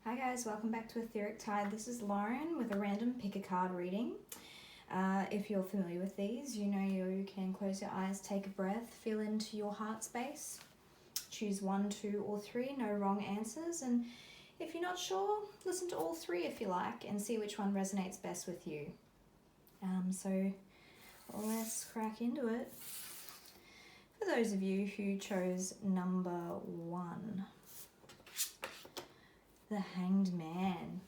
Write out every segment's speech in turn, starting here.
Hi guys, welcome back to Etheric Tide. This is Lauren with a random pick a card reading. If you're familiar with these, you know you can close your eyes, take a breath, feel into your heart space. Choose 1, 2 or 3, no wrong answers. And if you're not sure, listen to all 3 if you like and see which one resonates best with you. So let's crack into it. For those of you who chose number 1, the Hanged Man.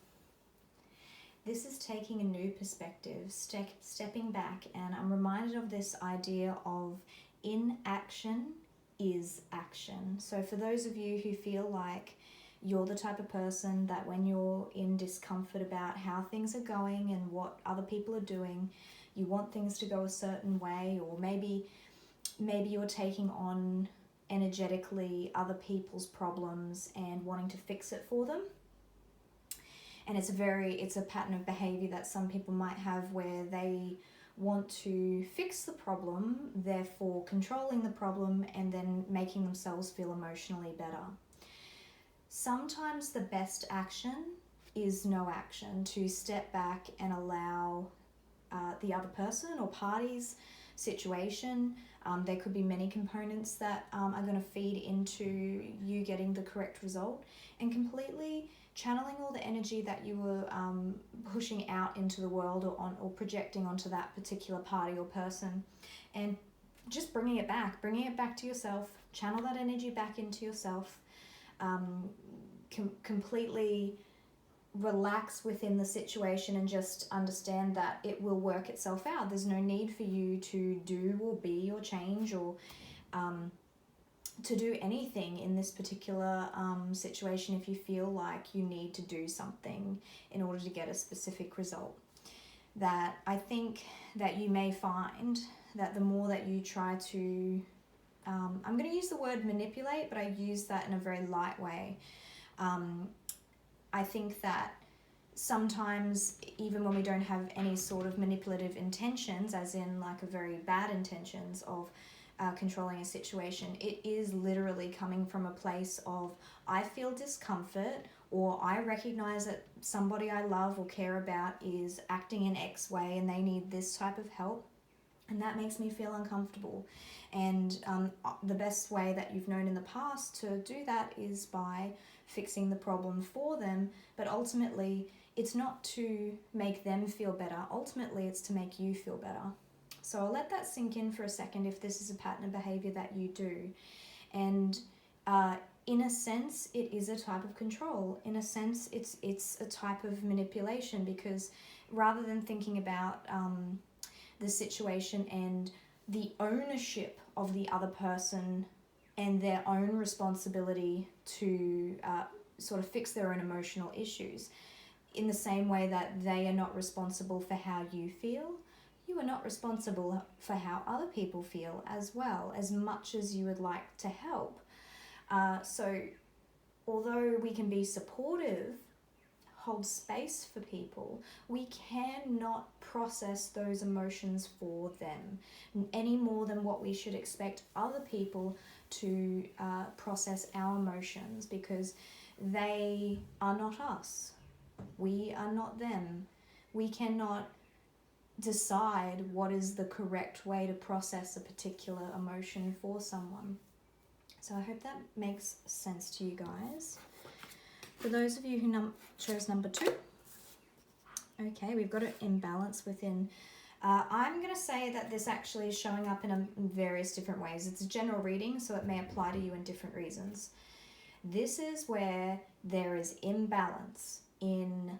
This is taking a new perspective, stepping back, and I'm reminded of this idea of inaction is action. So for those of you who feel like you're the type of person that when you're in discomfort about how things are going and what other people are doing, you want things to go a certain way, or maybe you're taking on energetically other people's problems and wanting to fix it for them. And it's a pattern of behavior that some people might have where they want to fix the problem, therefore controlling the problem and then making themselves feel emotionally better. Sometimes the best action is no action, to step back and allow the other person or party's situation. There could be many components that are going to feed into you getting the correct result, and completely channeling all the energy that you were pushing out into the world or projecting onto that particular party or person, and just bringing it back to yourself. Channel that energy back into yourself. Completely relax within the situation and just understand that it will work itself out. There's no need for you to do or be or change or to do anything in this particular situation if you feel like you need to do something in order to get a specific result. That I think that you may find that the more that you try to, I'm going to use the word manipulate, but I use that in a very light way. I think that sometimes, even when we don't have any sort of manipulative intentions, as in like a very bad intentions of controlling a situation, it is literally coming from a place of, I feel discomfort, or I recognize that somebody I love or care about is acting in X way and they need this type of help, and that makes me feel uncomfortable. And the best way that you've known in the past to do that is by fixing the problem for them, but ultimately it's not to make them feel better. Ultimately it's to make you feel better. So I'll let that sink in for a second if this is a pattern of behavior that you do. And in a sense, it is a type of control. In a sense, it's a type of manipulation, because rather than thinking about the situation and the ownership of the other person and their own responsibility to sort of fix their own emotional issues, in the same way that they are not responsible for how you feel, you are not responsible for how other people feel as well, as much as you would like to help. So although we can be supportive, hold space for people, we cannot process those emotions for them any more than what we should expect other people to process our emotions, because they are not us. We are not them. We cannot decide what is the correct way to process a particular emotion for someone. So I hope that makes sense to you guys. For those of you who chose number 2, okay, we've got an imbalance within. I'm going to say that this actually is showing up in various different ways. It's a general reading, so it may apply to you in different reasons. This is where there is imbalance in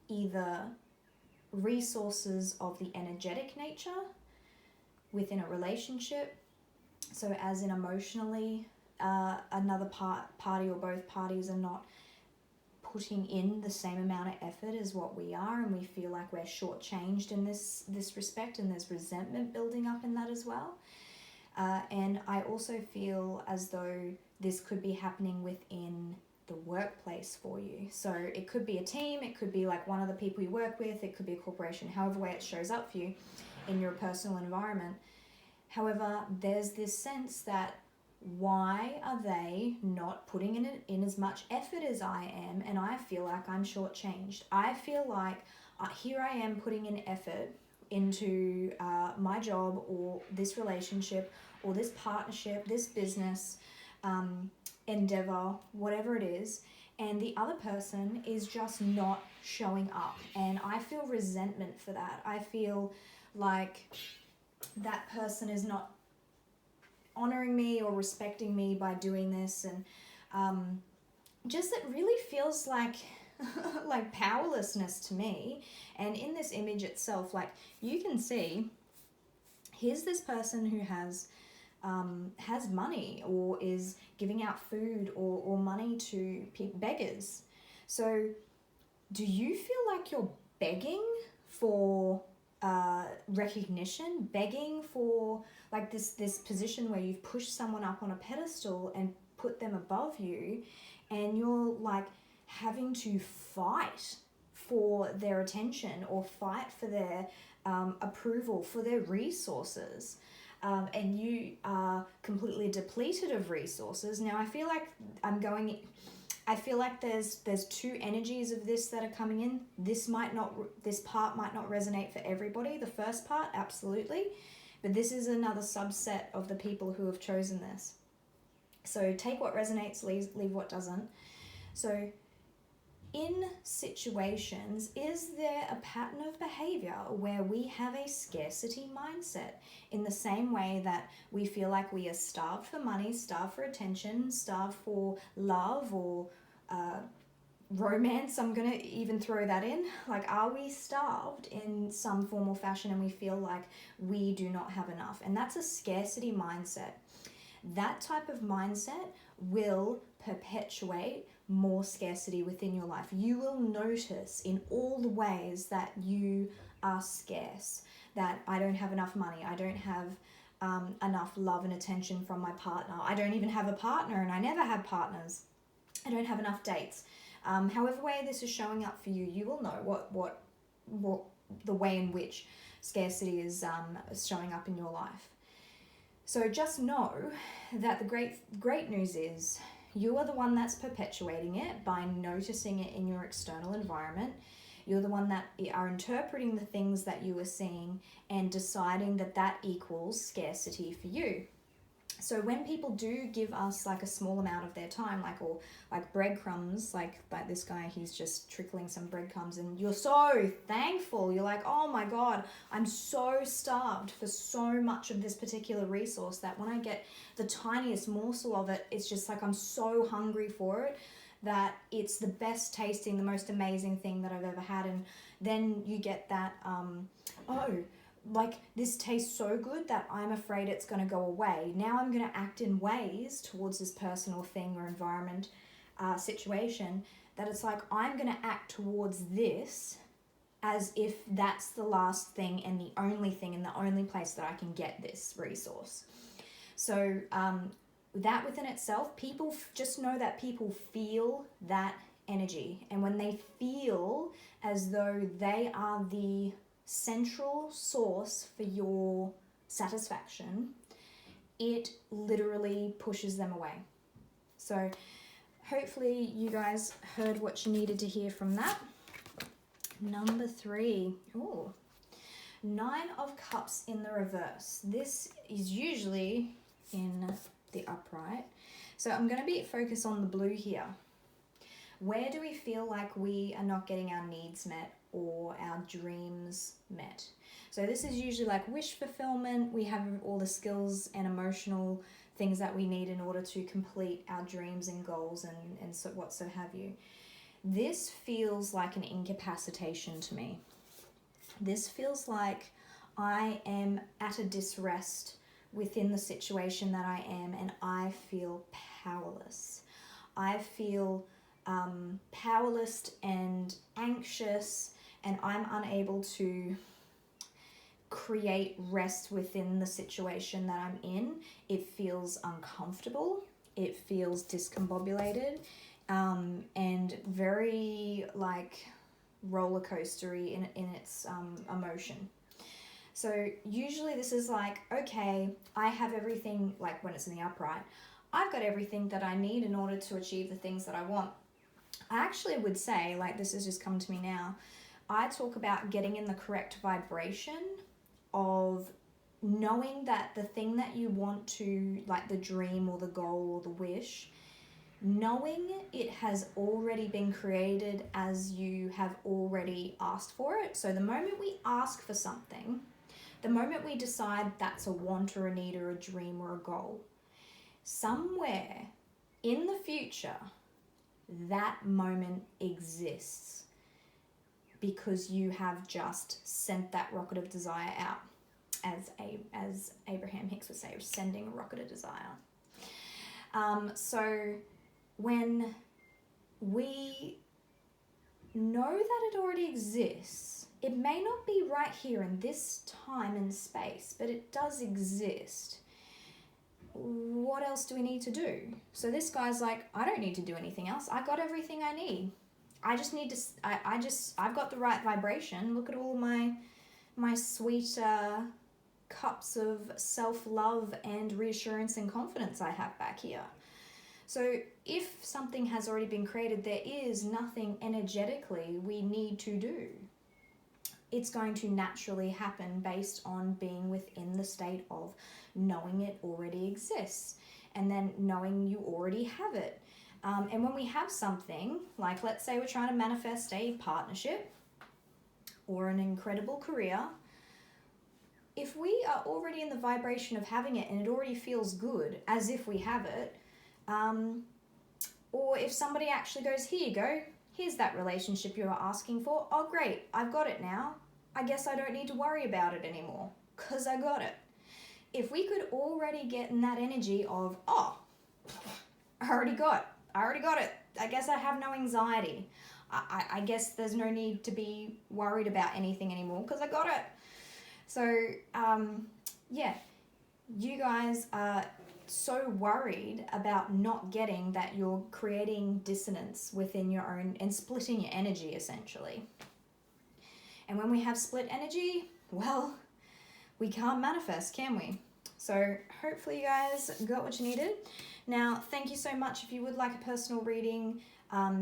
either resources of the energetic nature within a relationship, so as in emotionally, another party or both parties are not putting in the same amount of effort as what we are, and we feel like we're shortchanged in this respect, and there's resentment building up in that as well. And I also feel as though this could be happening within the workplace for you. So it could be a team, it could be like one of the people you work with, it could be a corporation, however way it shows up for you in your personal environment. However, there's this sense that why are they not putting in as much effort as I am, and I feel like I'm shortchanged? I feel like here I am putting in effort into my job or this relationship or this partnership, this business endeavor, whatever it is, and the other person is just not showing up. And I feel resentment for that. I feel like that person is not honoring me or respecting me by doing this, and just it really feels like like powerlessness to me. And in this image itself, like you can see, here's this person who has money or is giving out food or money to beggars. So do you feel like you're begging for recognition, begging for like this position where you've pushed someone up on a pedestal and put them above you, and you're like having to fight for their attention or fight for their approval, for their resources, and you are completely depleted of resources? Now I feel like there's two energies of this that are coming in. This part might not resonate for everybody. The first part, absolutely. But this is another subset of the people who have chosen this. So take what resonates, leave what doesn't. So in situations, is there a pattern of behavior where we have a scarcity mindset, in the same way that we feel like we are starved for money, starved for attention, starved for love or romance? I'm going to even throw that in. Like, are we starved in some form or fashion and we feel like we do not have enough? And that's a scarcity mindset. That type of mindset will perpetuate more scarcity within your life. You will notice in all the ways that you are scarce, that I don't have enough money, I don't have enough love and attention from my partner, I don't even have a partner and I never had partners, I don't have enough dates. However way this is showing up for you, you will know what the way in which scarcity is showing up in your life. So just know that the great news is you are the one that's perpetuating it by noticing it in your external environment. You're the one that are interpreting the things that you are seeing and deciding that equals scarcity for you. So when people do give us like a small amount of their time, like breadcrumbs, like this guy, he's just trickling some breadcrumbs, and you're so thankful. You're like, oh my God, I'm so starved for so much of this particular resource that when I get the tiniest morsel of it, it's just like I'm so hungry for it that it's the best tasting, the most amazing thing that I've ever had. And then you get that, like this tastes so good that I'm afraid it's going to go away. Now I'm going to act in ways towards this personal thing or environment, situation, that it's like I'm going to act towards this as if that's the last thing and the only thing and the only place that I can get this resource. So that within itself, people just know that people feel that energy. And when they feel as though they are the central source for your satisfaction, it literally pushes them away. So hopefully you guys heard what you needed to hear from that. Number 3. Ooh. 9 of Cups in the reverse. This is usually in the upright. So I'm going to be focused on the blue here. Where do we feel like we are not getting our needs met or our dreams met? So this is usually like wish fulfillment. We have all the skills and emotional things that we need in order to complete our dreams and goals and so what so have you. This feels like an incapacitation to me. This feels like I am at a disrest within the situation that I am, and I feel powerless. I feel powerless and anxious, and I'm unable to create rest within the situation that I'm in. It feels uncomfortable. It feels discombobulated, and very like roller coastery in its emotion. So usually this is like, okay, I have everything, like when it's in the upright, I've got everything that I need in order to achieve the things that I want. I actually would say, like this has just come to me now, I talk about getting in the correct vibration of knowing that the thing that you want to, like the dream or the goal or the wish, knowing it has already been created as you have already asked for it. So the moment we ask for something, the moment we decide that's a want or a need or a dream or a goal, somewhere in the future, that moment exists because you have just sent that rocket of desire out, as Abraham Hicks would say, sending a rocket of desire. So when we know that it already exists, it may not be right here in this time and space, but it does exist. What else do we need to do? So this guy's like, I don't need to do anything else. I got everything I need. I just need to, I've got the right vibration. Look at all my sweet cups of self-love and reassurance and confidence I have back here. So if something has already been created, there is nothing energetically we need to do. It's going to naturally happen based on being within the state of knowing it already exists and then knowing you already have it. And when we have something, like let's say we're trying to manifest a partnership or an incredible career, if we are already in the vibration of having it and it already feels good as if we have it, or if somebody actually goes, here you go, here's that relationship you were asking for. Oh, great, I've got it now. I guess I don't need to worry about it anymore because I got it. If we could already get in that energy of, oh, I already got it. I guess I have no anxiety. I guess there's no need to be worried about anything anymore because I got it. So, yeah, you guys are so worried about not getting that you're creating dissonance within your own and splitting your energy essentially. And when we have split energy, well, we can't manifest, can we? So hopefully you guys got what you needed. Now, thank you so much. If you would like a personal reading,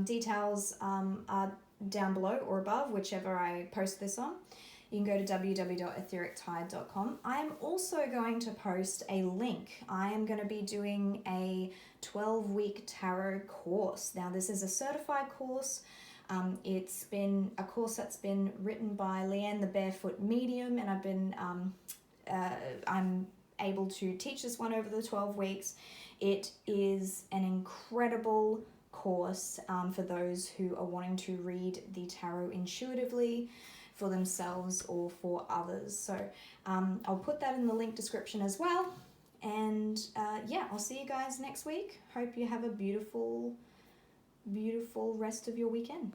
details are down below or above, whichever I post this on. You can go to www.etherictide.com. I am also going to post a link. I am going to be doing a 12-week tarot course. Now, this is a certified course. It's been a course that's been written by Leanne, the Barefoot Medium, and I'm able to teach this one over the 12 weeks. It is an incredible course for those who are wanting to read the tarot intuitively for themselves or for others. So I'll put that in the link description as well. And yeah, I'll see you guys next week. Hope you have a beautiful, beautiful rest of your weekend.